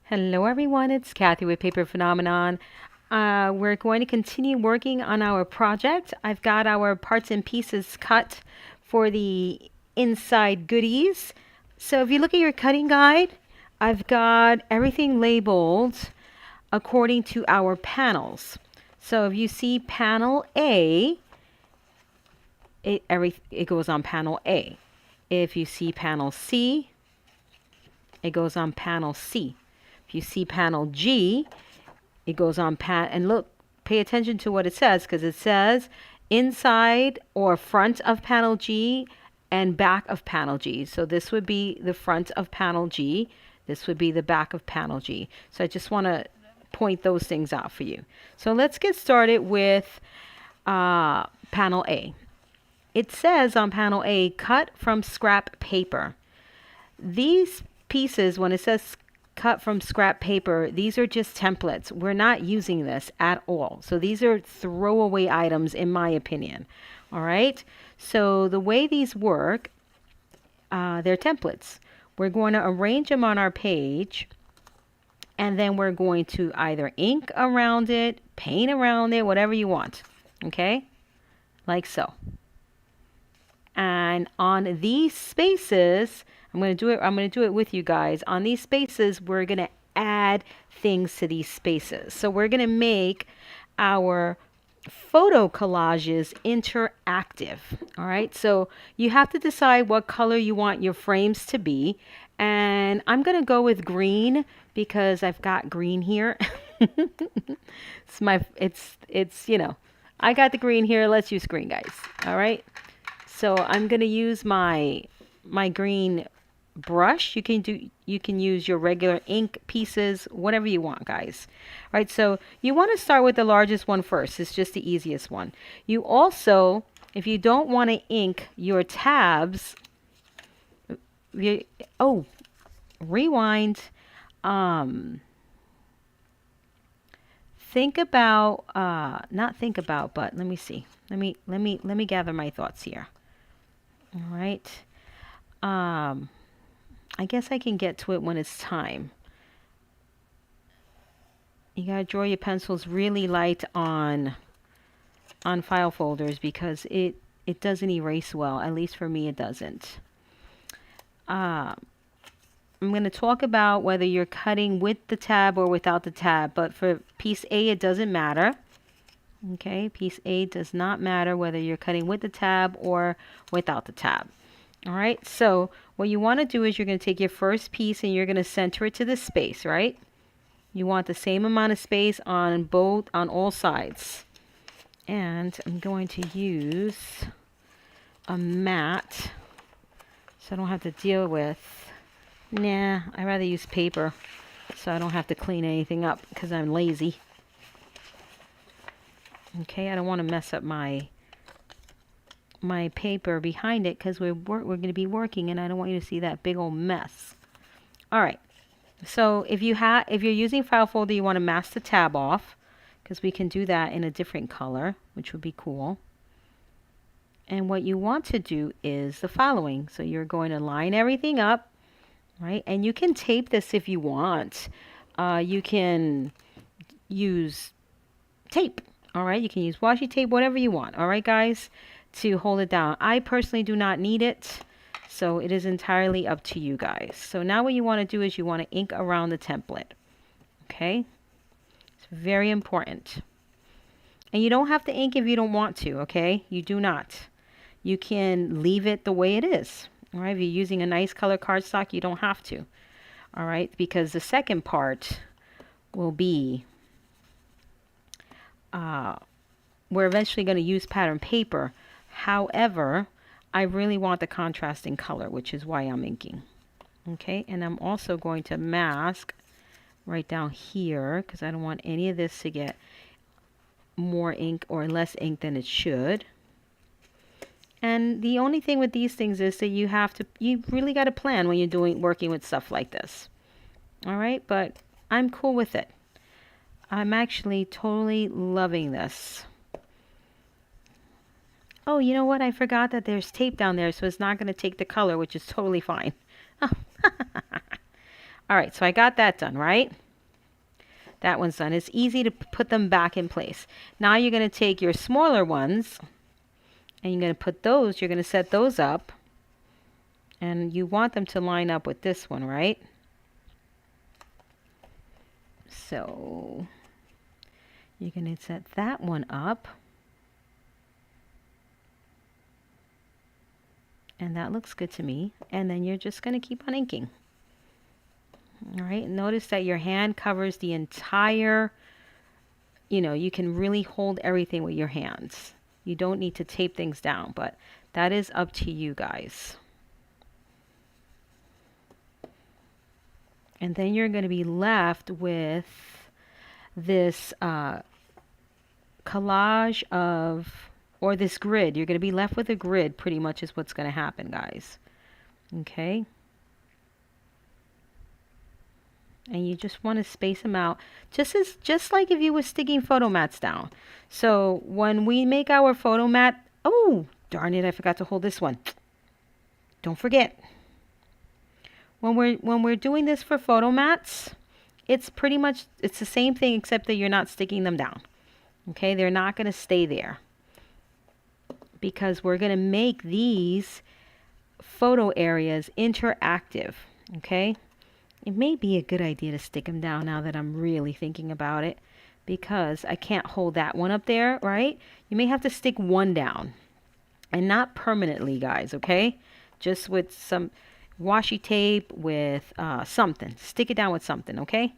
Hello everyone, it's Kathy with Paper Phenomenon. We're going to continue working on our project. I've got our parts and pieces cut for the inside goodies. So if you look at your cutting guide, I've got everything labeled according to our panels. So if you see panel A, it goes on panel A. If you see panel C, it goes on panel C. If you see panel G, it goes on and look, pay attention to what it says because it says inside or front of panel G and back of panel G. So this would be the front of panel G. This would be the back of panel G. So I just want to point those things out for you. So let's get started with panel A. It says on panel A, cut from scrap paper. These pieces, when it says cut from scrap paper, these are just templates. We're not using this at all. So these are throwaway items in my opinion. All right. So the way these work, they're templates. We're going to arrange them on our page and then we're going to either ink around it, paint around it, whatever you want. Okay. Like so. And on these spaces, I'm going to do it with you guys. On these spaces, we're going to add things to these spaces. So we're going to make our photo collages interactive. All right. So you have to decide what color you want your frames to be. And I'm going to go with green because I've got green here. I got the green here. Let's use green, guys. All right. So I'm going to use my green brush. You can use your regular ink pieces, whatever you want, guys. All right, so you want to start with the largest one first. It's just the easiest one. You also, if you don't want to ink your tabs, rewind. Think about, not think about, but let me see. Let me gather my thoughts here. All right. I guess I can get to it when it's time. You gotta draw your pencils really light on file folders because it doesn't erase well. At least for me, it doesn't. I'm going to talk about whether you're cutting with the tab or without the tab, but for piece A, it doesn't matter. Okay, piece A does not matter whether you're cutting with the tab or without the tab. All right, so what you want to do is you're going to take your first piece and you're going to center it to the space, right? You want the same amount of space on all sides. And I'm going to use a mat so I don't have to deal with, I'd rather use paper so I don't have to clean anything up because I'm lazy. Okay, I don't want to mess up my paper behind it because we're going to be working and I don't want you to see that big old mess. All right. So if you're using file folder, you want to mask the tab off because we can do that in a different color, which would be cool. And what you want to do is the following. So you're going to line everything up, right? And you can tape this if you want. You can use tape. All right. You can use washi tape, whatever you want. All right, guys, to hold it down. I personally do not need it, so it is entirely up to you guys. So now what you want to do is you want to ink around the template. Okay, it's very important. And you don't have to ink if you don't want to, okay? You do not. You can leave it the way it is. All right, if you're using a nice color cardstock, you don't have to. All right, because the second part will be, we're eventually going to use pattern paper. However, I really want the contrasting color, which is why I'm inking. Okay, and I'm also going to mask right down here because I don't want any of this to get more ink or less ink than it should. And the only thing with these things is that you really got to plan when you're working with stuff like this. All right, but I'm cool with it. I'm actually totally loving this. Oh, you know what? I forgot that there's tape down there, so it's not going to take the color, which is totally fine. Oh. All right, so I got that done, right? That one's done. It's easy to put them back in place. Now you're going to take your smaller ones and you're going to put those, you're going to set those up. And you want them to line up with this one, right? So you're going to set that one up. And that looks good to me. And then you're just going to keep on inking. All right, notice that your hand covers the entire, you can really hold everything with your hands. You don't need to tape things down, but that is up to you guys. And then you're going to be left with this collage of, or this grid. You're going to be left with a grid, pretty much is what's going to happen, guys. Okay. And you just want to space them out, just like if you were sticking photo mats down. So when we make our photo mat, oh, darn it, I forgot to hold this one. Don't forget. When we're doing this for photo mats, it's the same thing except that you're not sticking them down. Okay, they're not going to stay there because we're going to make these photo areas interactive. Okay. It may be a good idea to stick them down now that I'm really thinking about it, because I can't hold that one up there, right? You may have to stick one down, and not permanently, guys, okay? Just with some washi tape, with something. Stick it down with something, okay?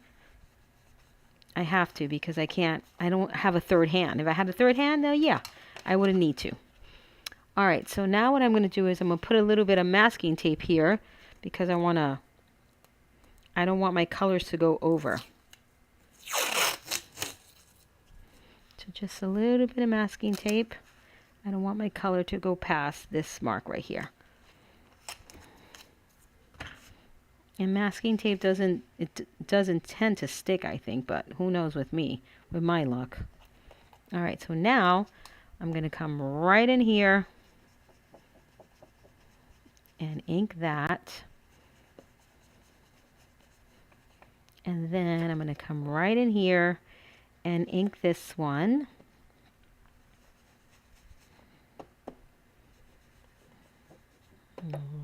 I have to, because I don't have a third hand. If I had a third hand, yeah, I wouldn't need to. All right, so now what I'm going to do is I'm going to put a little bit of masking tape here, because I don't want my colors to go over. So just a little bit of masking tape. I don't want my color to go past this mark right here. And masking tape doesn't tend to stick, I think, but who knows with me, with my luck. All right, so now I'm going to come right in here and ink that. And then I'm going to come right in here and ink this one.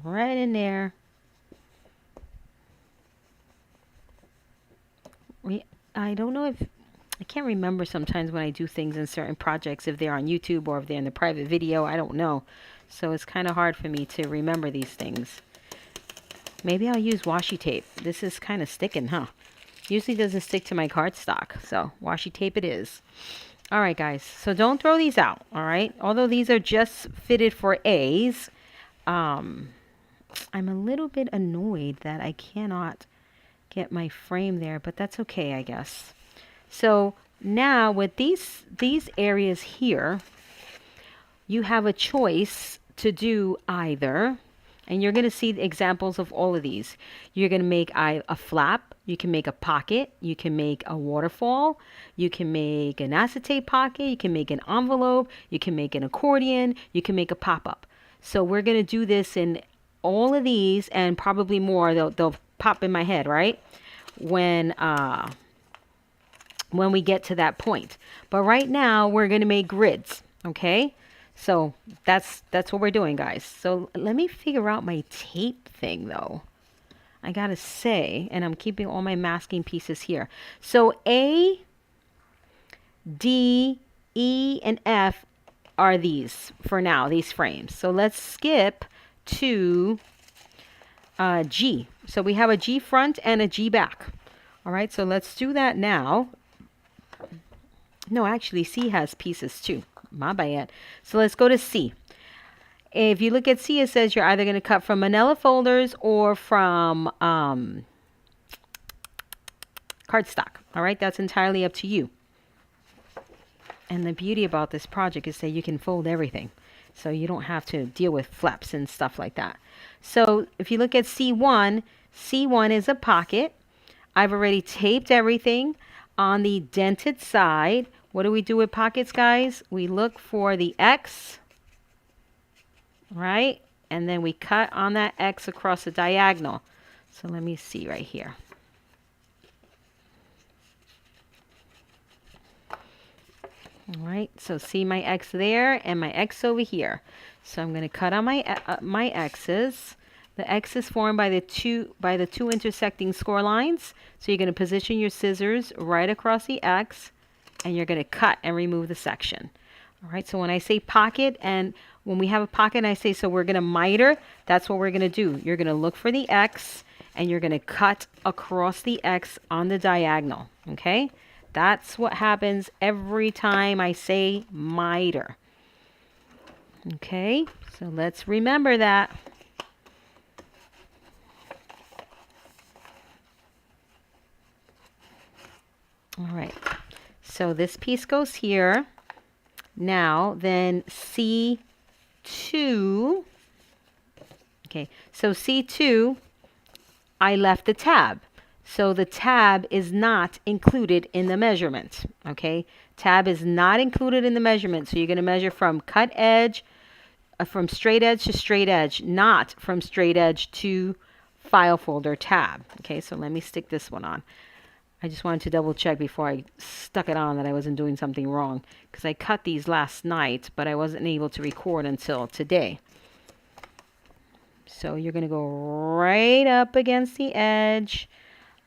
Right in there. I don't know if, I can't remember sometimes when I do things in certain projects, if they're on YouTube or if they're in the private video, I don't know. So it's kind of hard for me to remember these things. Maybe I'll use washi tape. This is kind of sticking, huh? Usually doesn't stick to my cardstock, so washi tape it is. All right, guys, so don't throw these out, all right? Although these are just fitted for A's, I'm a little bit annoyed that I cannot get my frame there, but that's okay, I guess. So now with these areas here, you have a choice to do either, and you're going to see examples of all of these. You're going to make a flap, you can make a pocket, you can make a waterfall, you can make an acetate pocket, you can make an envelope, you can make an accordion, you can make a pop-up. So we're going to do this in all of these and probably more. They'll pop in my head, right? When we get to that point. But right now we're going to make grids, okay? So that's what we're doing, guys. So let me figure out my tape thing, though. I gotta say, and I'm keeping all my masking pieces here. So A, D, E, and F are these for now, these frames. So let's skip to G. So we have a G front and a G back. All right, so let's do that now. No, actually, C has pieces too. My bad. So let's go to C. If you look at C, it says you're either going to cut from manila folders or from cardstock. All right, that's entirely up to you. And the beauty about this project is that you can fold everything. So you don't have to deal with flaps and stuff like that. So if you look at C1, C1 is a pocket. I've already taped everything on the dented side. What do we do with pockets, guys? We look for the X, right? And then we cut on that X across the diagonal. So let me see right here. All right, so see my X there and my X over here. So I'm going to cut on my X's. The X is formed by the two intersecting score lines. So you're going to position your scissors right across the X, and you're going to cut and remove the section. All right, so when I say pocket, and when we have a pocket and I say, so we're going to miter, that's what we're going to do. You're going to look for the X, and you're going to cut across the X on the diagonal, okay? That's what happens every time I say miter. Okay, so let's remember that. All right, so this piece goes here. Now, then C2. Okay, so C2, I left the tab. So the tab is not included in the measurement. Okay, tab is not included in the measurement. So you're going to measure from cut edge, from straight edge to straight edge, not from straight edge to file folder tab. Okay, so let me stick this one on. I just wanted to double check before I stuck it on that I wasn't doing something wrong, because I cut these last night, but I wasn't able to record until today. So you're going to go right up against the edge.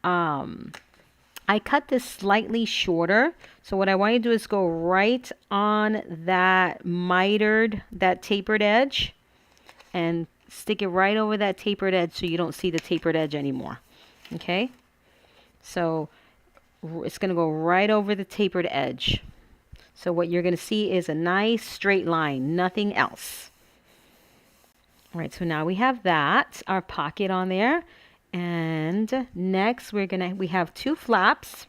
I cut this slightly shorter. So what I want to do is go right on that mitered, that tapered edge, and stick it right over that tapered edge so you don't see the tapered edge anymore. Okay? So it's going to go right over the tapered edge. So what you're going to see is a nice straight line, nothing else. All right, so now we have that, our pocket on there. And next we have two flaps.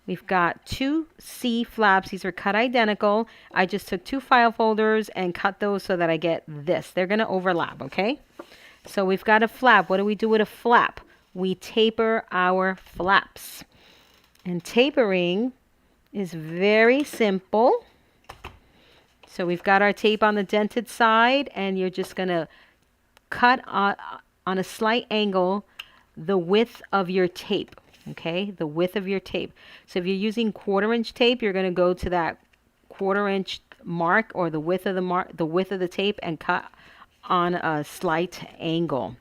We've got two C flaps. These are cut identical. I just took two file folders and cut those so that I get this. They're going to overlap, okay? So we've got a flap. What do we do with a flap? We taper our flaps. And tapering is very simple. So we've got our tape on the dented side, and you're just going to cut on a slight angle the width of your tape, okay? The width of your tape. So if you're using 1/4 inch tape, you're going to go to that 1/4 inch mark, or the width of the tape, and cut on a slight angle.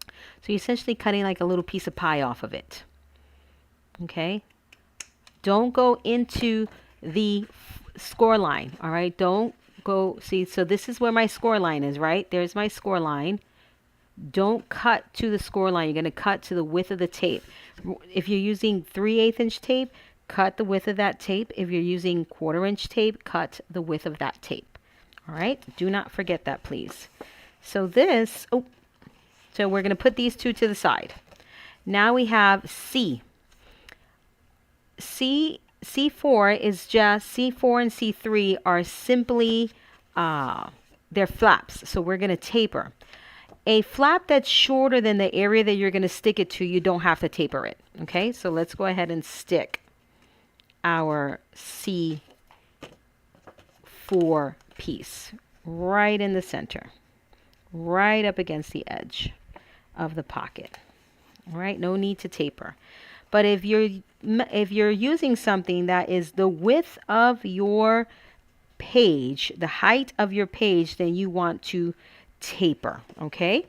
So you're essentially cutting like a little piece of pie off of it. Okay? Don't go into the score line, all right? Don't go, see, so this is where my score line is, right? There's my score line. Don't cut to the score line. You're going to cut to the width of the tape. If you're using 3/8 inch tape, cut the width of that tape. If you're using 1/4 inch tape, cut the width of that tape. All right? Do not forget that, please. So this, so we're going to put these two to the side. Now we have C. C4 is just, C4 and C3 are simply, they're flaps. So we're going to taper. A flap that's shorter than the area that you're going to stick it to, you don't have to taper it. Okay, so let's go ahead and stick our C4 piece right in the center, right up against the edge of the pocket. All right, no need to taper. But if you're using something that is the width of your page, the height of your page, then you want to taper, okay?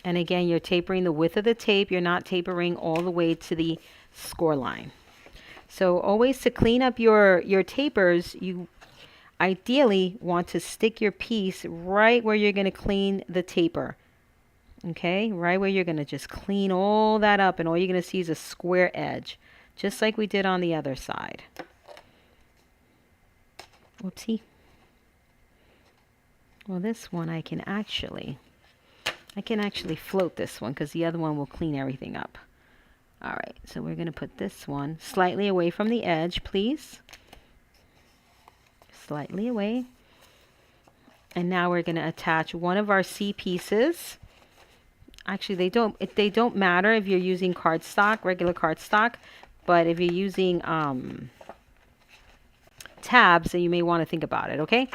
And again, you're tapering the width of the tape. You're not tapering all the way to the score line. So always, to clean up your tapers, you ideally want to stick your piece right where you're going to clean the taper. Okay, right where you're going to just clean all that up, and all you're going to see is a square edge, just like we did on the other side. Whoopsie. Well, this one I can actually float this one, because the other one will clean everything up. All right, so we're going to put this one slightly away from the edge, please. Slightly away. And now we're going to attach one of our C pieces. Actually, they don't matter if you're using cardstock, regular cardstock, but if you're using tabs, then you may want to think about it, okay?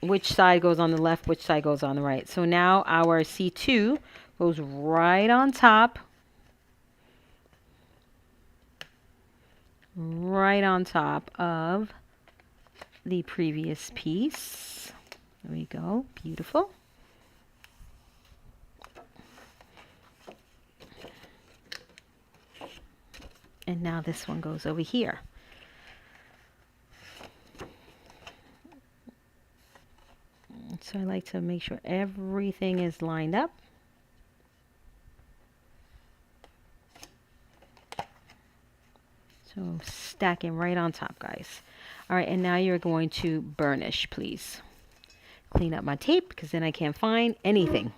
Which side goes on the left, which side goes on the right. So now our C2 goes right on top. right on top of the previous piece. There we go. Beautiful. And now this one goes over here. So I like to make sure everything is lined up. So stacking right on top, guys. All right, and now you're going to burnish, please. Clean up my tape because then I can't find anything.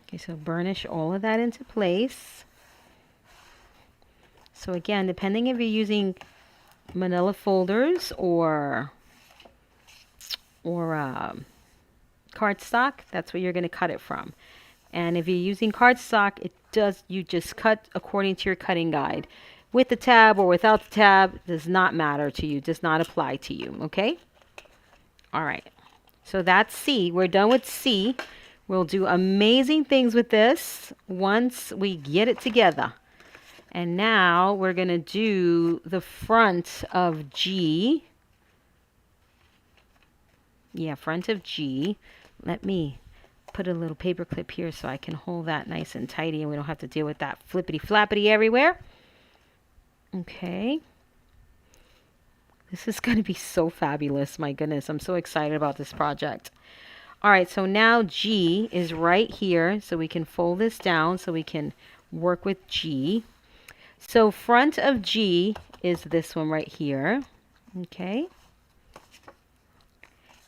Okay, so burnish all of that into place. So again, depending if you're using manila folders or cardstock, that's where you're going to cut it from. And if you're using cardstock, you just cut according to your cutting guide. With the tab or without the tab, does not matter to you, does not apply to you, okay? All right, so that's C. We're done with C. We'll do amazing things with this once we get it together. And now we're going to do the front of G. Yeah, front of G. Let me put a little paper clip here so I can hold that nice and tidy and we don't have to deal with that flippity flappity everywhere. Okay. This is going to be so fabulous. My goodness, I'm so excited about this project. All right, so now G is right here. So we can fold this down so we can work with G. So front of G is this one right here. Okay.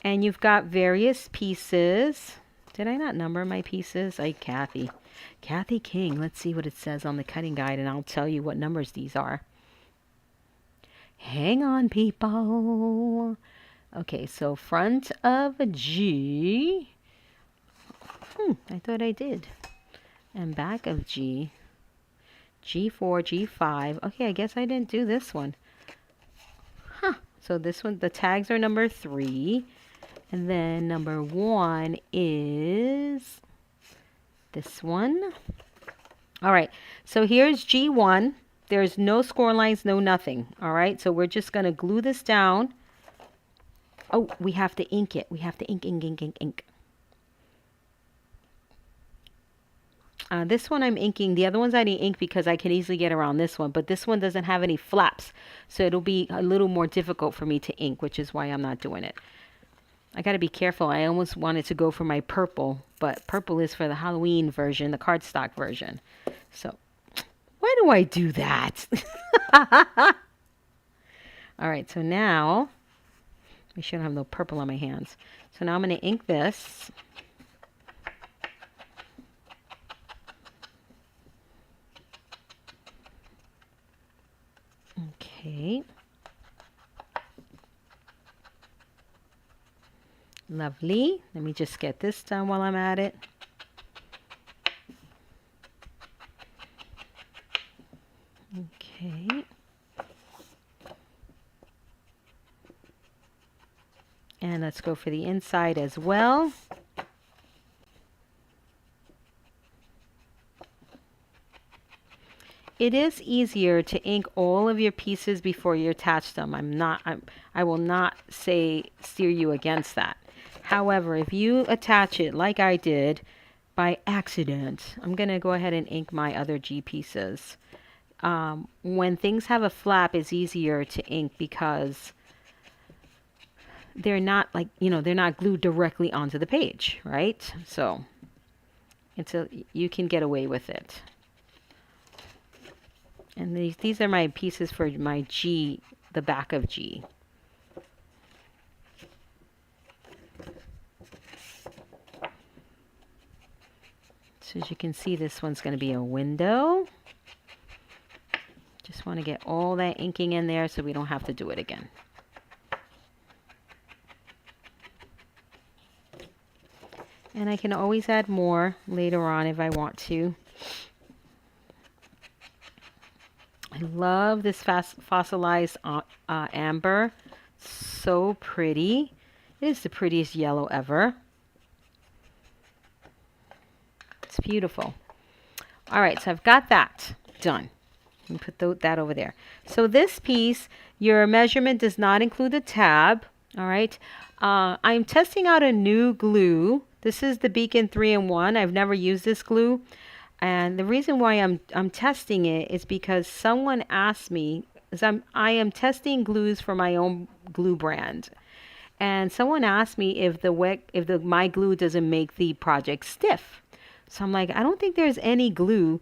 And you've got various pieces. Did I not number my pieces? Kathy King. Let's see what it says on the cutting guide and I'll tell you what numbers these are. Hang on, people. Okay, so front of G. I thought I did. And back of G. G4, G5. Okay, I guess I didn't do this one. So this one, the tags are number 3. And then number 1 is this one. All right, so here's G1. There's no score lines, no nothing. All right, so we're just going to glue this down. Oh, we have to ink it. We have to ink. This one I'm inking. The other ones I didn't ink because I can easily get around this one. But this one doesn't have any flaps. So it'll be a little more difficult for me to ink, which is why I'm not doing it. I got to be careful. I almost wanted to go for my purple. But purple is for the Halloween version, the cardstock version. So why do I do that? All right, so now, I should have no purple on my hands. So now I'm going to ink this. Okay. Lovely. Let me just get this done while I'm at it. Okay. And let's go for the inside as well. It is easier to ink all of your pieces before you attach them. I will not steer you against that. However, if you attach it like I did by accident, I'm going to go ahead and ink my other G pieces. When things have a flap, it's easier to ink because they're not they're not glued directly onto the page, right? So you can get away with it. And these are my pieces for my G, the back of G. So as you can see, this one's going to be a window. Just want to get all that inking in there so we don't have to do it again. And I can always add more later on if I want to. I love this fossilized amber. So pretty. It is the prettiest yellow ever. It's beautiful. All right, so I've got that done. Let me put that over there. So this piece, your measurement does not include the tab. All right. I'm testing out a new glue. This is the Beacon 3-in-1. I've never used this glue. And the reason why I'm testing it is because someone asked me, I am testing glues for my own glue brand. And someone asked me if my glue doesn't make the project stiff. So I'm like, I don't think there's any glue.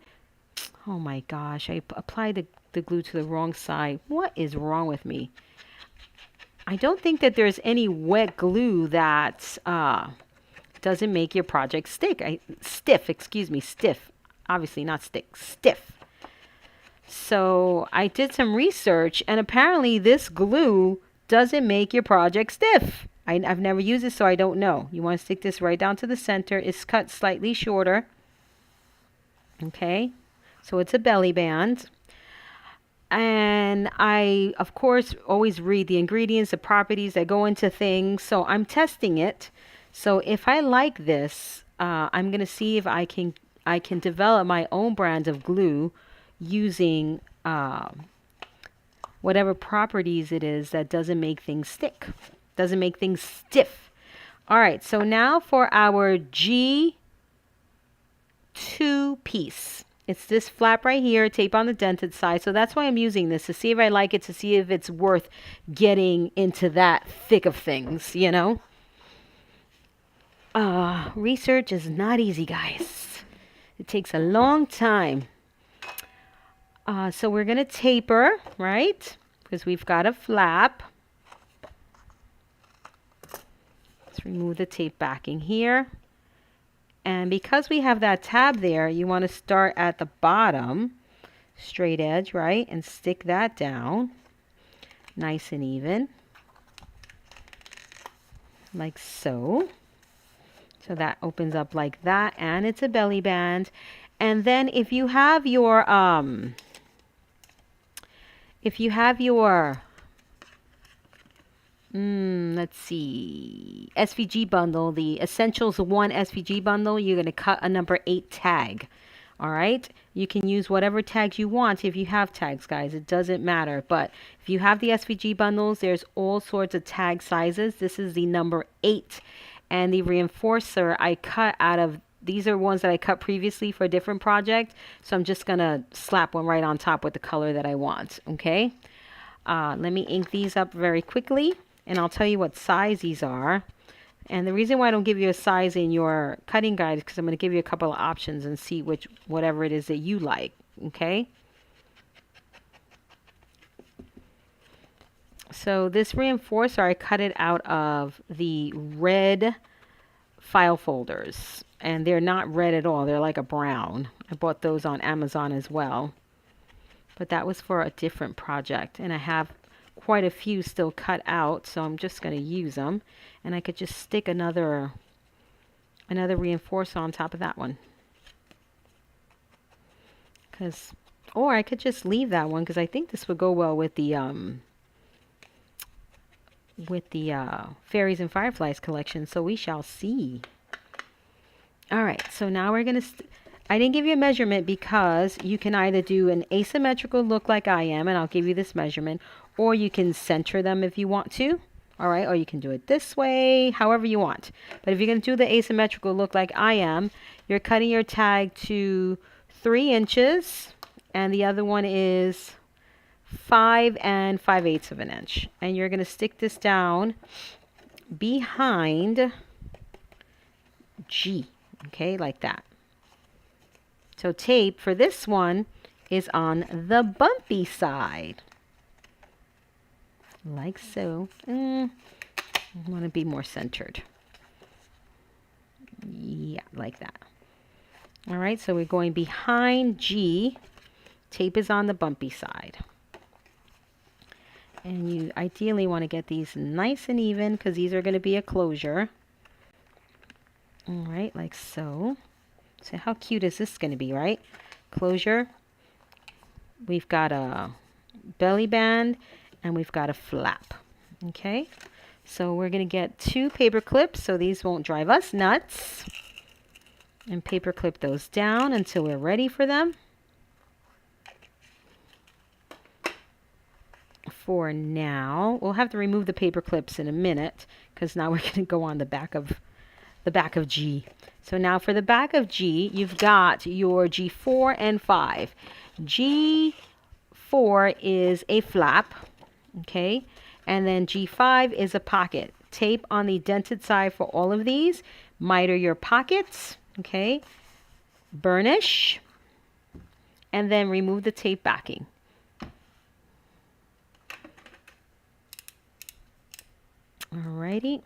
Oh my gosh, I applied the glue to the wrong side. What is wrong with me? I don't think that there's any wet glue that doesn't make your project stiff. Excuse me, stiff. Obviously not stick, stiff. So I did some research, and apparently this glue doesn't make your project stiff. I've never used it, so I don't know. You want to stick this right down to the center. It's cut slightly shorter. Okay, so it's a belly band. And I, of course, always read the ingredients, the properties that go into things. So I'm testing it. So if I like this, I'm going to see if I can develop my own brand of glue using whatever properties it is that doesn't make things stick, doesn't make things stiff. All right, so now for our G2 piece. It's this flap right here, tape on the dented side. So that's why I'm using this, to see if I like it, to see if it's worth getting into that thick of things, you know. Research is not easy, guys. It takes a long time. So we're going to taper, right? Because we've got a flap. Let's remove the tape backing here. And because we have that tab there, you want to start at the bottom, straight edge, right? And stick that down, nice and even, like so. So that opens up like that, and it's a belly band. And then if you have your, let's see, SVG bundle, the Essentials 1 SVG bundle, you're going to cut a number 8 tag. All right. You can use whatever tags you want if you have tags, guys. It doesn't matter. But if you have the SVG bundles, there's all sorts of tag sizes. This is the number 8. And the reinforcer I cut out of, these are ones that I cut previously for a different project. So I'm just going to slap one right on top with the color that I want. Okay. Let me ink these up very quickly, and I'll tell you what size these are. And the reason why I don't give you a size in your cutting guide is because I'm going to give you a couple of options and see whatever it is that you like. Okay. So this reinforcer, I cut it out of the red file folders, and they're not red at all. They're like a brown. I bought those on Amazon as well, but that was for a different project, and I have quite a few still cut out, so I'm just going to use them. And I could just stick another reinforcer on top of that one, or I could just leave that one, because I think this would go well with the Fairies and Fireflies collection. So we shall see. All right, so now we're going to, I didn't give you a measurement because you can either do an asymmetrical look like I am, and I'll give you this measurement, or you can center them if you want to. All right, or you can do it this way, however you want. But if you're going to do the asymmetrical look like I am, you're cutting your tag to 3 inches, and the other one is 5 5/8 of an inch. And you're going to stick this down behind G, okay, like that. So tape for this one is on the bumpy side, like so. I want to be more centered. Yeah, like that. All right, so we're going behind G. Tape is on the bumpy side. And you ideally want to get these nice and even, because these are going to be a closure. All right, like so. So how cute is this going to be, right? Closure. We've got a belly band, and we've got a flap. Okay, so we're going to get 2 paper clips so these won't drive us nuts. And paper clip those down until we're ready for them. For now, we'll have to remove the paper clips in a minute because now we're going to go on the back of G. So now for the back of G, you've got your G4 and 5. G4 is a flap, okay? And then G5 is a pocket. Tape on the dented side for all of these. Miter your pockets, okay? Burnish, and then remove the tape backing. Alrighty.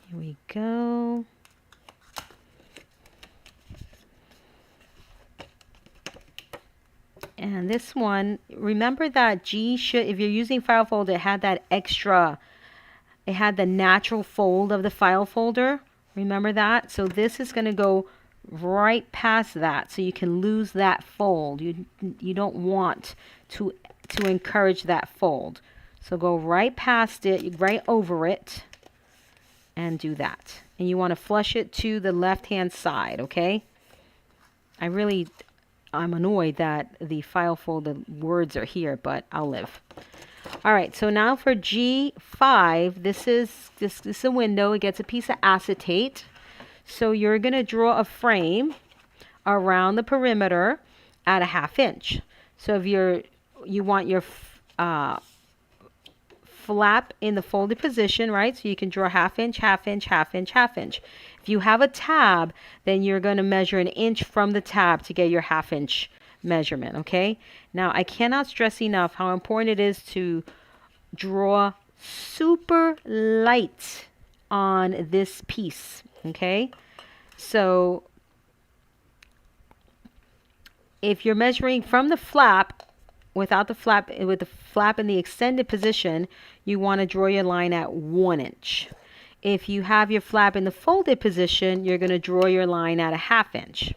Here we go. And this one, remember that G should, if you're using file folder, it had that extra, it had the natural fold of the file folder. Remember that? So this is going to go right past that, so you can lose that fold. You don't want to encourage that fold. So go right past it, right over it, and do that. And you want to flush it to the left-hand side, okay? I'm annoyed that the file folder words are here, but I'll live. All right, so now for G5, this is a window. It gets a piece of acetate. So you're going to draw a frame around the perimeter at a 1/2 inch. So if you want your flap in the folded position, right? So you can draw 1/2 inch, 1/2 inch, 1/2 inch, 1/2 inch. If you have a tab, then you're going to measure 1 inch from the tab to get your 1/2 inch measurement, okay? Now, I cannot stress enough how important it is to draw super light on this piece, okay? So if you're measuring from the flap, without the flap, with the flap in the extended position, you want to draw your line at 1 inch. If you have your flap in the folded position, you're going to draw your line at a 1/2 inch.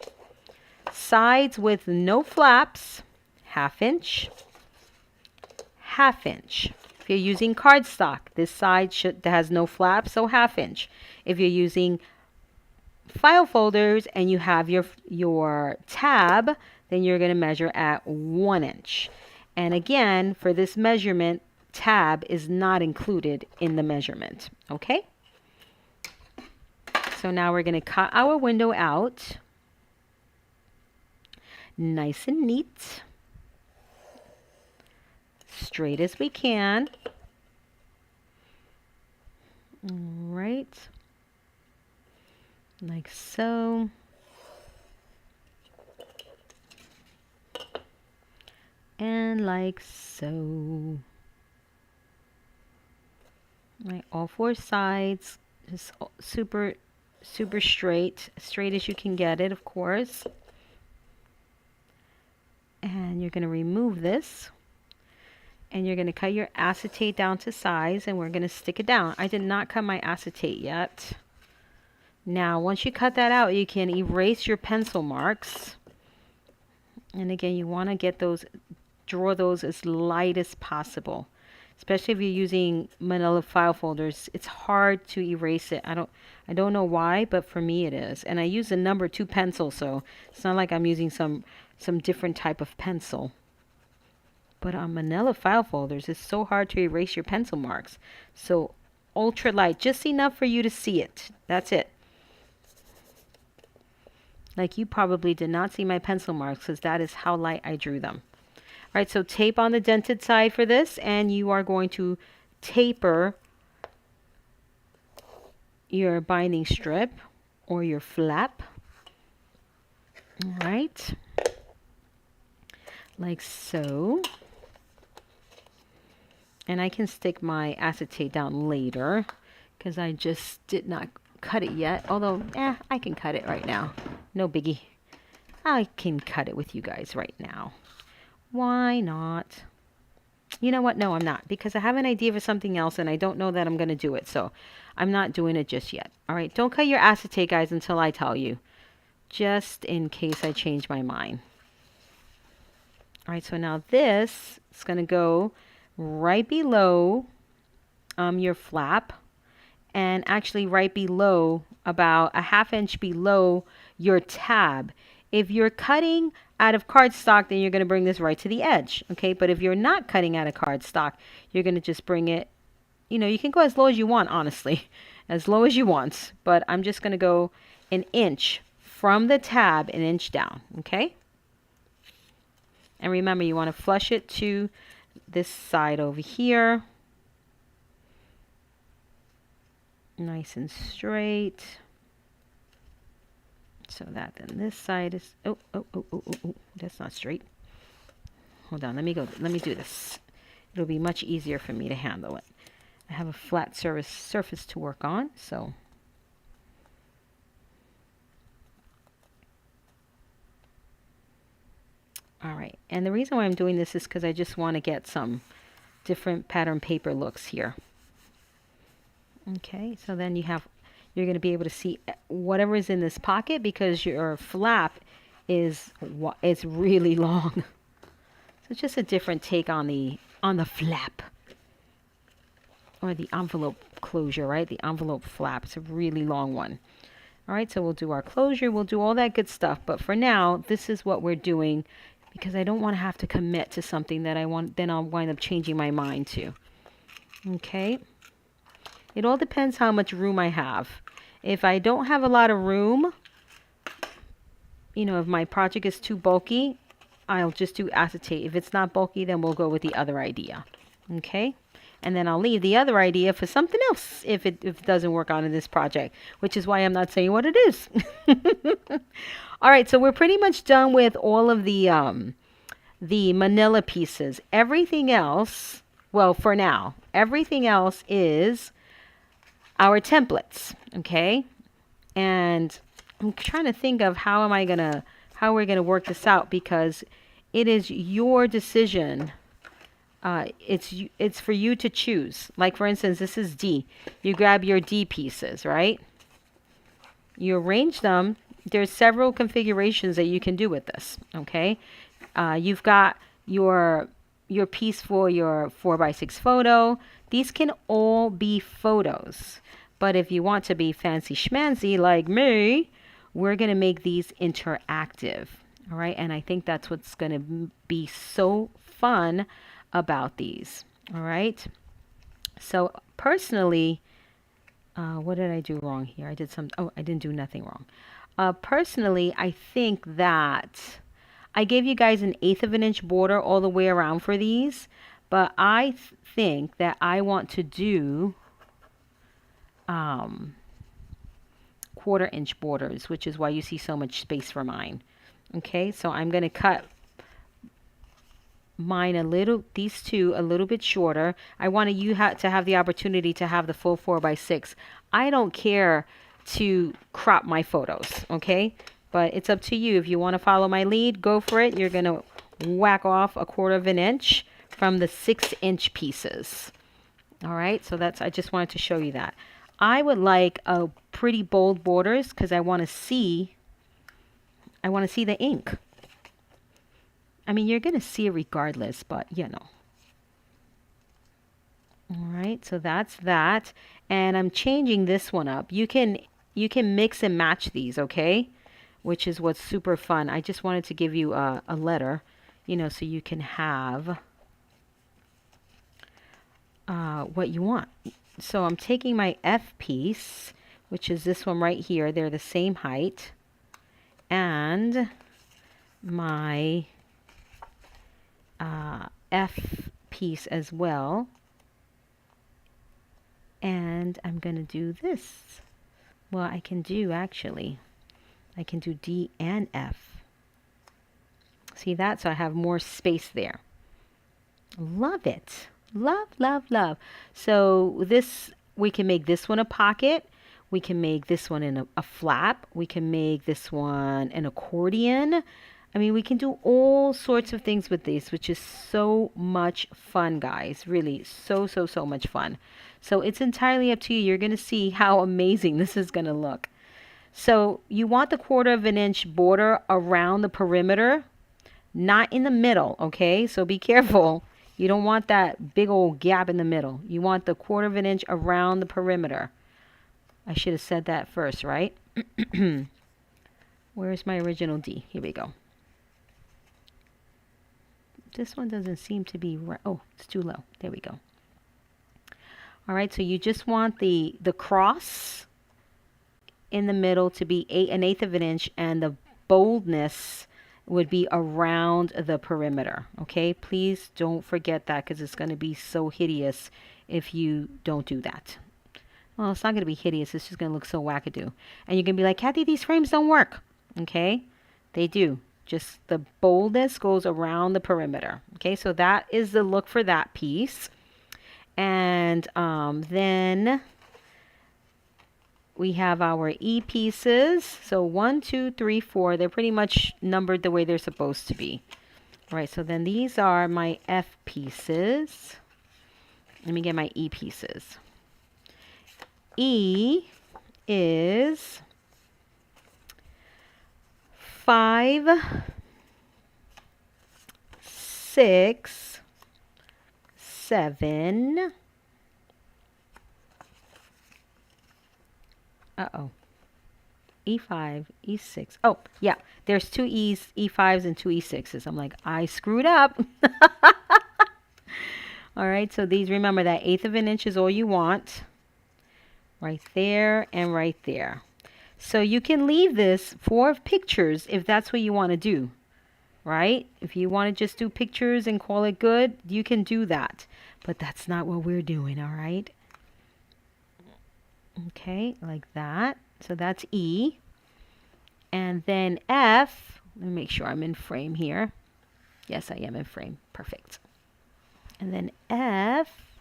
Sides with no flaps, 1/2 inch, 1/2 inch. If you're using cardstock, this side has no flaps, so 1/2 inch. If you're using file folders and you have your tab, then you're going to measure at 1 inch. And again, for this measurement, tab is not included in the measurement, okay? So now we're going to cut our window out. Nice and neat. Straight as we can. All right. Like so. And like so. Right, all 4 sides, just super straight as you can get it, of course. And you're going to remove this. And you're going to cut your acetate down to size, and we're going to stick it down. I did not cut my acetate yet. Now, once you cut that out, you can erase your pencil marks. And again, you want to get those, draw those as light as possible. Especially if you're using manila file folders, it's hard to erase it. I don't know why, but for me it is. And I use a number 2 pencil, so it's not like I'm using some different type of pencil. But on manila file folders, it's so hard to erase your pencil marks. So ultra light, just enough for you to see it. That's it. Like you probably did not see my pencil marks because that is how light I drew them. All right, so tape on the dented side for this, and you are going to taper your binding strip or your flap. All right, like so. And I can stick my acetate down later because I just did not cut it yet. Although, I can cut it right now. No biggie. I can cut it with you guys right now. Why not? You know what? No, I'm not. Because I have an idea for something else and I don't know that I'm going to do it. So I'm not doing it just yet. All right. Don't cut your acetate, guys, until I tell you. Just in case I change my mind. All right. So now this is going to go right below your flap. and actually right below, about a 1/2 inch below your tab. If you're cutting out of cardstock, then you're going to bring this right to the edge, okay? But if you're not cutting out of cardstock, you're going to just bring it, you can go as low as you want, honestly, as low as you want. But I'm just going to go 1 inch from the tab, 1 inch down, okay? And remember, you want to flush it to this side over here. Nice and straight. So that then this side is, oh, that's not straight. Hold on, let me do this. It'll be much easier for me to handle it. I have a flat surface to work on, so. All right, and the reason why I'm doing this is because I just want to get some different pattern paper looks here. Okay, so then you're going to be able to see whatever is in this pocket, because your flap is really long. So it's just a different take on the flap, or the envelope closure, right? The envelope flap. It's a really long one. All right, so we'll do our closure. We'll do all that good stuff. But for now, this is what we're doing, because I don't want to have to commit to something that then I'll wind up changing my mind to. Okay. It all depends how much room I have. If I don't have a lot of room, if my project is too bulky, I'll just do acetate. If it's not bulky, then we'll go with the other idea. Okay? And then I'll leave the other idea for something else if it doesn't work out in this project, which is why I'm not saying what it is. All right, so we're pretty much done with all of the manila pieces. Everything else, well, for now, everything else is our templates, okay? And I'm trying to think of how we're gonna work this out, because it is your decision. It's for you to choose. Like, for instance, this is D. You grab your D pieces, right? You arrange them. There's several configurations that you can do with this, okay? You've got your piece for your 4x6 photo. These can all be photos. But if you want to be fancy schmancy like me, we're going to make these interactive. All right. And I think that's what's going to be so fun about these. All right. So personally, what did I do wrong here? I didn't do nothing wrong. Personally, I think that I gave you guys an 1/8 of an inch border all the way around for these. But I think that I want to do 1/4 inch borders, which is why you see so much space for mine. Okay, so I'm going to cut mine these two a little bit shorter. I want you to have the opportunity to have the full 4x6. I don't care to crop my photos, okay? But it's up to you. If you want to follow my lead, go for it. You're going to whack off 1/4 of an inch from the 6-inch pieces. All right, so I just wanted to show you that. I would like a pretty bold borders, because I want to see the ink. I mean, you're going to see it regardless, but All right, so that's that. And I'm changing this one up. You can mix and match these, okay? Which is what's super fun. I just wanted to give you a letter, so you can have what you want. So I'm taking my F piece, which is this one right here. They're the same height. And my F piece as well. And I'm going to do this. Well, I can do D and F. See that? So I have more space there. Love it. Love, love, love. So we can make this one a pocket. We can make this one in a flap. We can make this one an accordion. I mean, we can do all sorts of things with these, which is so much fun, guys. Really, so, so, so much fun. So it's entirely up to you. You're going to see how amazing this is going to look. So you want the 1/4 of an inch border around the perimeter, not in the middle, okay? So be careful. You don't want that big old gap in the middle. You want the 1/4 of an inch around the perimeter, I should have said that first, right? Where's my original D? Here we go. This one doesn't seem to be right. Oh, it's too low. There we go. All right, so you just want the cross in the middle to be 1/8 of an inch, and the boldness would be around the perimeter. Okay, please don't forget that, because it's going to be so hideous if you don't do that. Well, it's not going to be hideous. It's just going to look so wackadoo. And you're going to be like, Kathy, these frames don't work. Okay, they do. Just the boldness goes around the perimeter. Okay, so that is the look for that piece. And then we have our E pieces. So 1, 2, 3, 4. They're pretty much numbered the way they're supposed to be. All right, so then these are my F pieces. Let me get my E pieces. E is 5, 6, 7. Uh-oh. E5, E6. Oh, yeah. There's 2 E5s and 2 E6s. I'm like, I screwed up. All right, so these, remember that 1/8 of an inch is all you want. Right there and right there. So you can leave this for pictures if that's what you want to do. Right? If you want to just do pictures and call it good, you can do that. But that's not what we're doing, all right? Okay, like that. So that's E. And then F, let me make sure I'm in frame here. Yes, I am in frame. Perfect. And then F,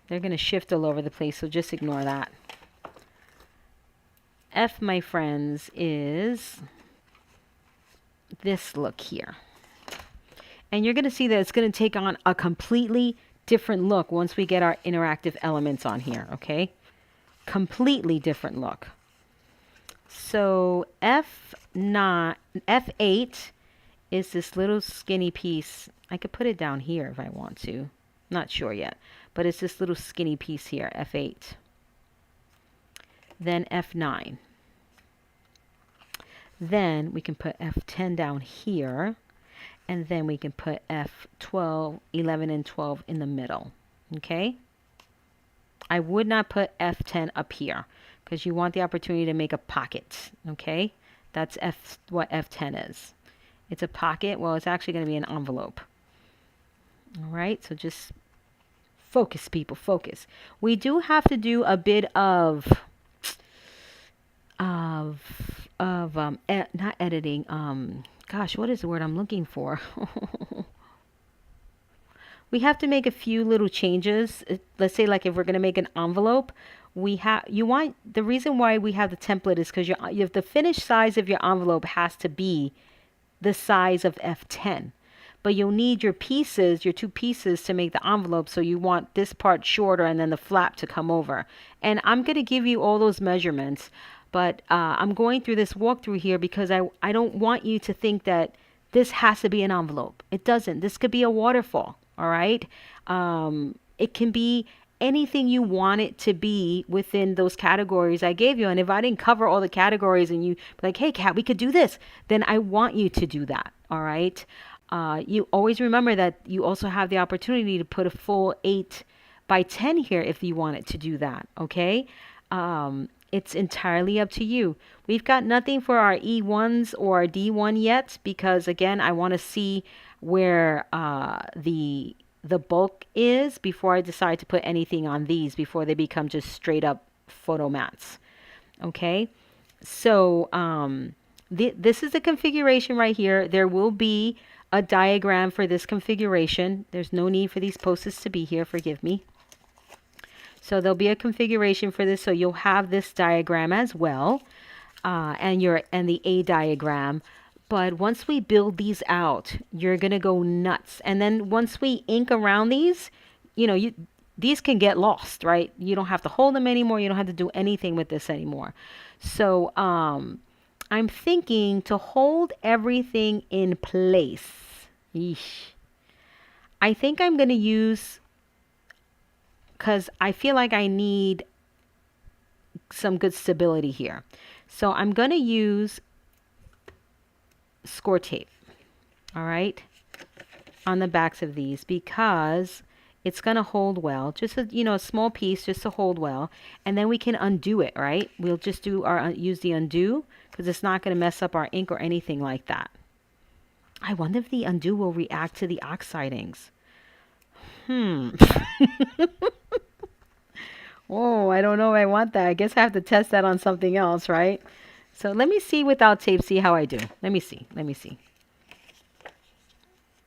they're going to shift all over the place, so just ignore that. F, my friends, is this look here. And you're going to see that it's going to take on a completely different look once we get our interactive elements on here, okay? Completely different look. So F8 is this little skinny piece. I could put it down here if I want to. Not sure yet. But it's this little skinny piece here, F8. Then F9. Then we can put F10 down here. And then we can put F12, 11, and 12 in the middle. Okay? I would not put F10 up here, because you want the opportunity to make a pocket. Okay? That's what F10 is. It's a pocket. Well, it's actually going to be an envelope. All right? So just focus, people. Focus. We do have to do a bit of not editing. Gosh, what is the word I'm looking for? We have to make a few little changes. Let's say, like, if we're going to make an envelope, the reason why we have the template is because the finished size of your envelope has to be the size of F10. But you'll need your pieces, your 2 pieces, to make the envelope. So you want this part shorter and then the flap to come over. And I'm going to give you all those measurements. But I'm going through this walkthrough here because I don't want you to think that this has to be an envelope. It doesn't. This could be a waterfall. All right. It can be anything you want it to be within those categories I gave you. And if I didn't cover all the categories and you be like, hey, Kat, we could do this, then I want you to do that. All right. You always remember that you also have the opportunity to put a full 8 by 10 here if you wanted to do that. Okay. It's entirely up to you. We've got nothing for our E1s or our D1 yet because, again, I want to see where the bulk is before I decide to put anything on these, before they become just straight up photo mats. Okay, so this is the configuration right here. There will be a diagram for this configuration. There's no need for these post-its to be here, forgive me. So there'll be a configuration for this, so you'll have this diagram as well, and the A diagram. But once we build these out, you're gonna go nuts. And then once we ink around these, these can get lost, right? You don't have to hold them anymore. You don't have to do anything with this anymore. So I'm thinking to hold everything in place. Yeesh. I think I'm gonna use, because I feel like I need some good stability here. So I'm going to use score tape, all right, on the backs of these because it's going to hold well. Just a, a small piece just to hold well. And then we can undo it, right? We'll just use the undo because it's not going to mess up our ink or anything like that. I wonder if the undo will react to the oxidings. Oh, I don't know if I want that. I guess I have to test that on something else, right? So let me see without tape, see how I do. Let me see. Let me see.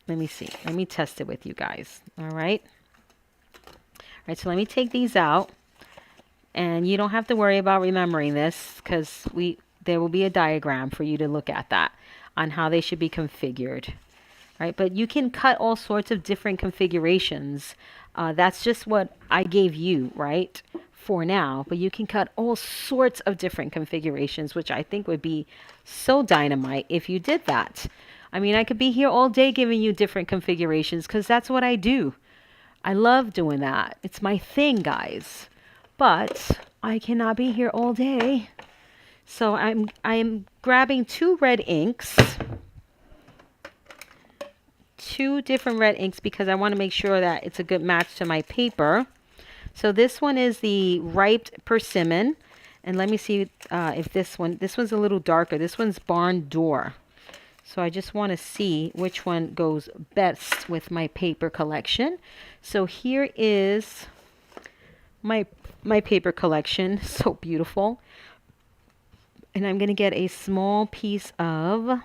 Let me see. Let me test it with you guys. All right. All right, so let me take these out. And you don't have to worry about remembering this because there will be a diagram for you to look at that on how they should be configured. Right? But you can cut all sorts of different configurations. That's just what I gave you, right, for now. But you can cut all sorts of different configurations, which I think would be so dynamite if you did that. I mean, I could be here all day giving you different configurations because that's what I do. I love doing that. It's my thing, guys. But I cannot be here all day. So I'm grabbing 2 red inks. 2 different red inks because I want to make sure that it's a good match to my paper. So this one is the Ripe Persimmon. And let me see if this one's a little darker. This one's Barn Door. So I just want to see which one goes best with my paper collection. So here is my paper collection. So beautiful. And I'm going to get a small piece of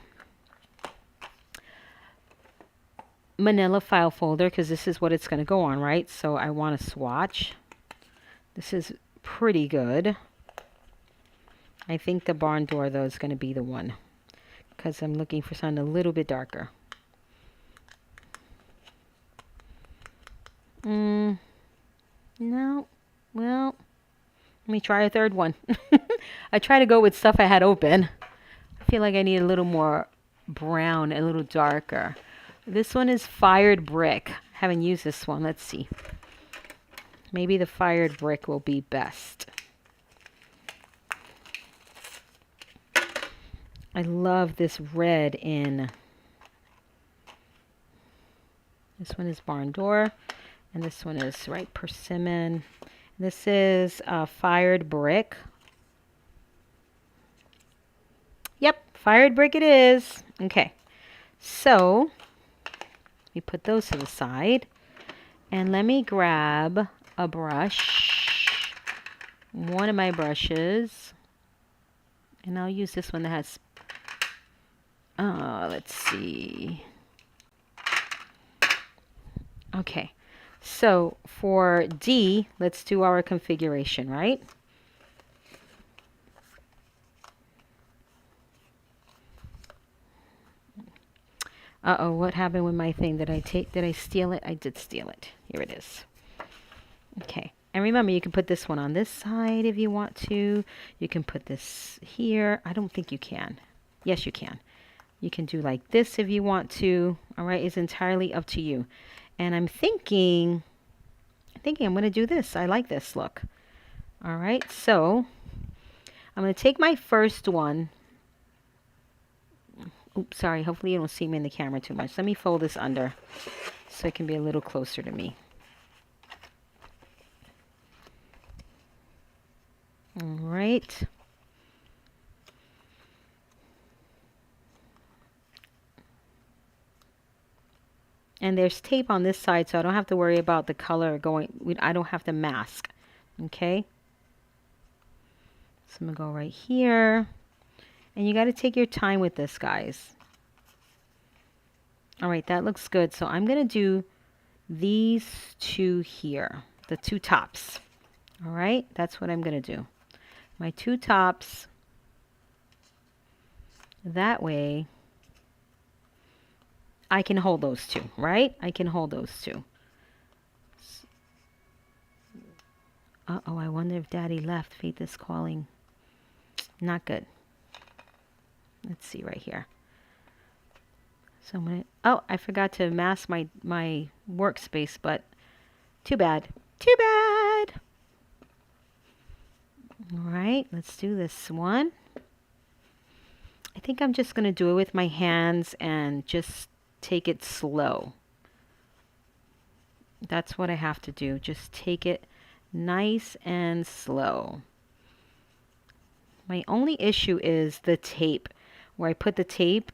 manila file folder because this is what it's going to go on, right? So I want to swatch. This is pretty good. I think the Barn Door, though, is going to be the one because I'm looking for something a little bit darker. No. Well, let me try a third one. I try to go with stuff I had open. I feel like I need a little more brown, a little darker. This one is Fired Brick. Haven't used this one. Let's see. Maybe the Fired Brick will be best. I love this red in. This one is Barn Door. And this one is Ripe Persimmon. This is Fired Brick. Yep, Fired Brick it is. Okay. So we put those to the side. And let me grab a brush. One of my brushes. And I'll use this one that has... let's see. Okay. So for D, let's do our configuration, right? Uh-oh, what happened with my thing? Did I steal it? I did steal it. Here it is. Okay. And remember, you can put this one on this side if you want to. You can put this here. I don't think you can. Yes, you can. You can do like this if you want to. All right, it's entirely up to you. And I'm thinking I'm going to do this. I like this look. All right, so I'm going to take my first one. Oops, sorry. Hopefully you don't see me in the camera too much. Let me fold this under so it can be a little closer to me. All right. And there's tape on this side, so I don't have to worry about the color going. I don't have to mask. Okay. So I'm going to go right here. And you got to take your time with this, guys. All right, that looks good. So I'm going to do these 2 here, the 2 tops. All right, that's what I'm going to do. My 2 tops. That way, I can hold those 2, right? I can hold those 2. Uh-oh, I wonder if Daddy left. Fate is calling. Not good. Let's see right here. So I'm gonna, oh, I forgot to mask my workspace, but too bad. Too bad. All right, let's do this one. I think I'm just going to do it with my hands and just take it slow. That's what I have to do. Just take it nice and slow. My only issue is the tape, where I put the tape,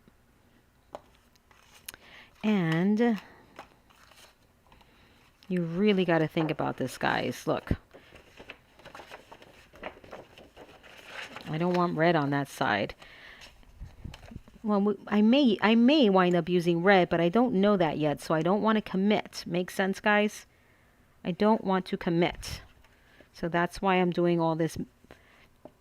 and you really got to think about this, guys. Look. I don't want red on that side. Well, I may wind up using red, but I don't know that yet, so I don't want to commit. Make sense, guys? I don't want to commit. So that's why I'm doing all this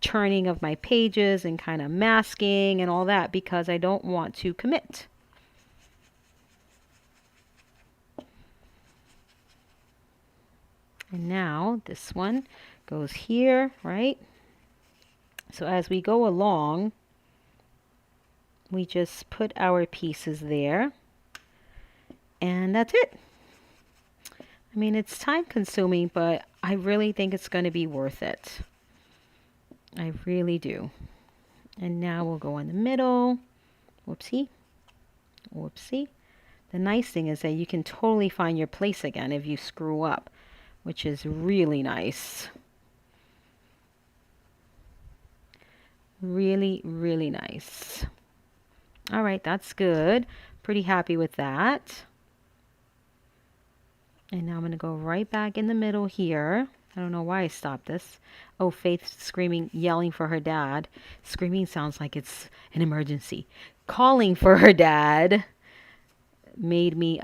turning of my pages and kind of masking and all that, because I don't want to commit. And now this one goes here, right? So as we go along, we just put our pieces there, and that's it. I mean, it's time consuming, but I really think it's going to be worth it. I really do. And now we'll go in the middle. Whoopsie. Whoopsie. The nice thing is that you can totally find your place again if you screw up, which is really nice. Really, really nice. All right, that's good. Pretty happy with that. And now I'm going to go right back in the middle here. I don't know why I stopped this. Oh, Faith screaming, yelling for her dad. Screaming sounds like it's an emergency. Calling for her dad made me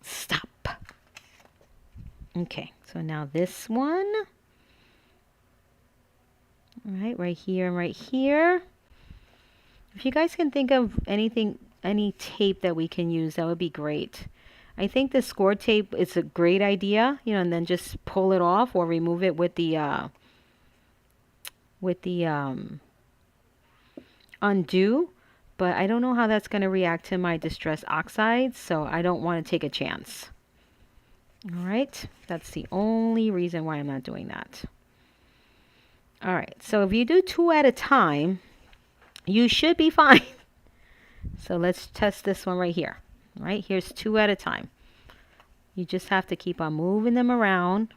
stop. Okay, so now this one. All right here and right here. If you guys can think of anything, any tape that we can use, that would be great. I think the score tape is a great idea, you know, and then just pull it off or remove it with the undo. But I don't know how that's going to react to my distress oxides, so I don't want to take a chance. All right, that's the only reason why I'm not doing that. All right, so if you do 2 at a time, you should be fine. So let's test this one right here. Right, here's 2 at a time. You just have to keep on moving them around.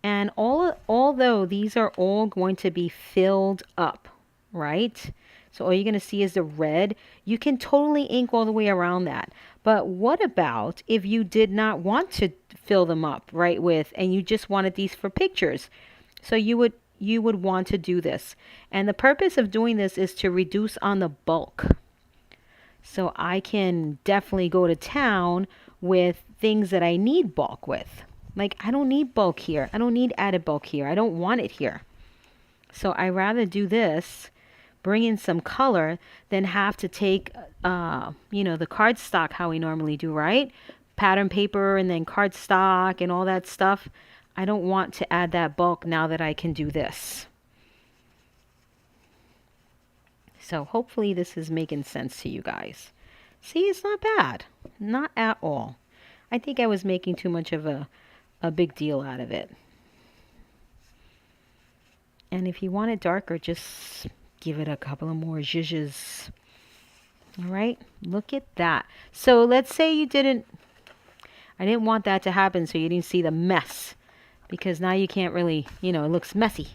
And although these are all going to be filled up, right? So all you're going to see is the red. You can totally ink all the way around that. But what about if you did not want to fill them up, right, and you just wanted these for pictures? So you would want to do this. And the purpose of doing this is to reduce on the bulk. So I can definitely go to town with things that I need bulk with. Like, I don't need bulk here. I don't need added bulk here. I don't want it here. So I rather do this, bring in some color, than have to take, you know, the cardstock how we normally do, right? Pattern paper and then cardstock and all that stuff. I don't want to add that bulk now that I can do this. So hopefully this is making sense to you guys. See, it's not bad. Not at all. I think I was making too much of a big deal out of it. And if you want it darker, just give it a couple of more zhuzhes. All right, look at that. So let's say I didn't want that to happen, so you didn't see the mess. Because now you can't really, you know, it looks messy.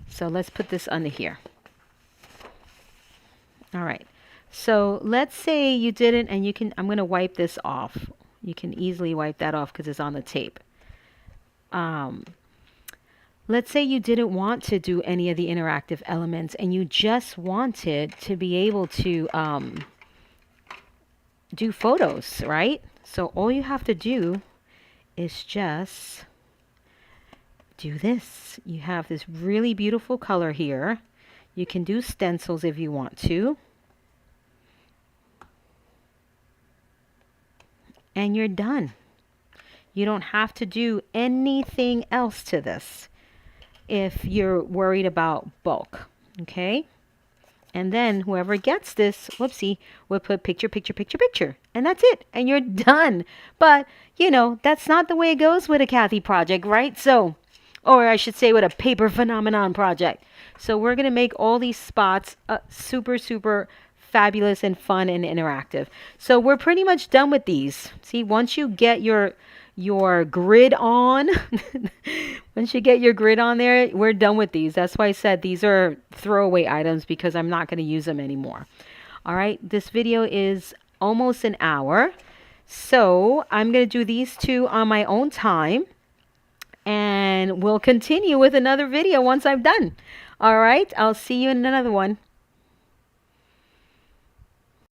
So let's put this under here. All right. So let's say you didn't, and you can, I'm going to wipe this off. You can easily wipe that off because it's on the tape. Let's say you didn't want to do any of the interactive elements and you just wanted to be able to do photos, right? So all you have to do is just do this. You have this really beautiful color here. You can do stencils if you want to. And you're done. You don't have to do anything else to this if you're worried about bulk, okay? And then whoever gets this, whoopsie, will put picture, picture, picture, picture. And that's it. And you're done. But, you know, that's not the way it goes with a Kathy project, right? So, or I should say with a paper phenomenon project. So we're going to make all these spots super, super fabulous and fun and interactive. So we're pretty much done with these. See, once you get your grid on, once you get your grid on there, we're done with these. That's why I said these are throwaway items because I'm not going to use them anymore. All right, this video is almost an hour. So I'm going to do these two on my own time. And we'll continue with another video once I'm done. All right, I'll see you in another one.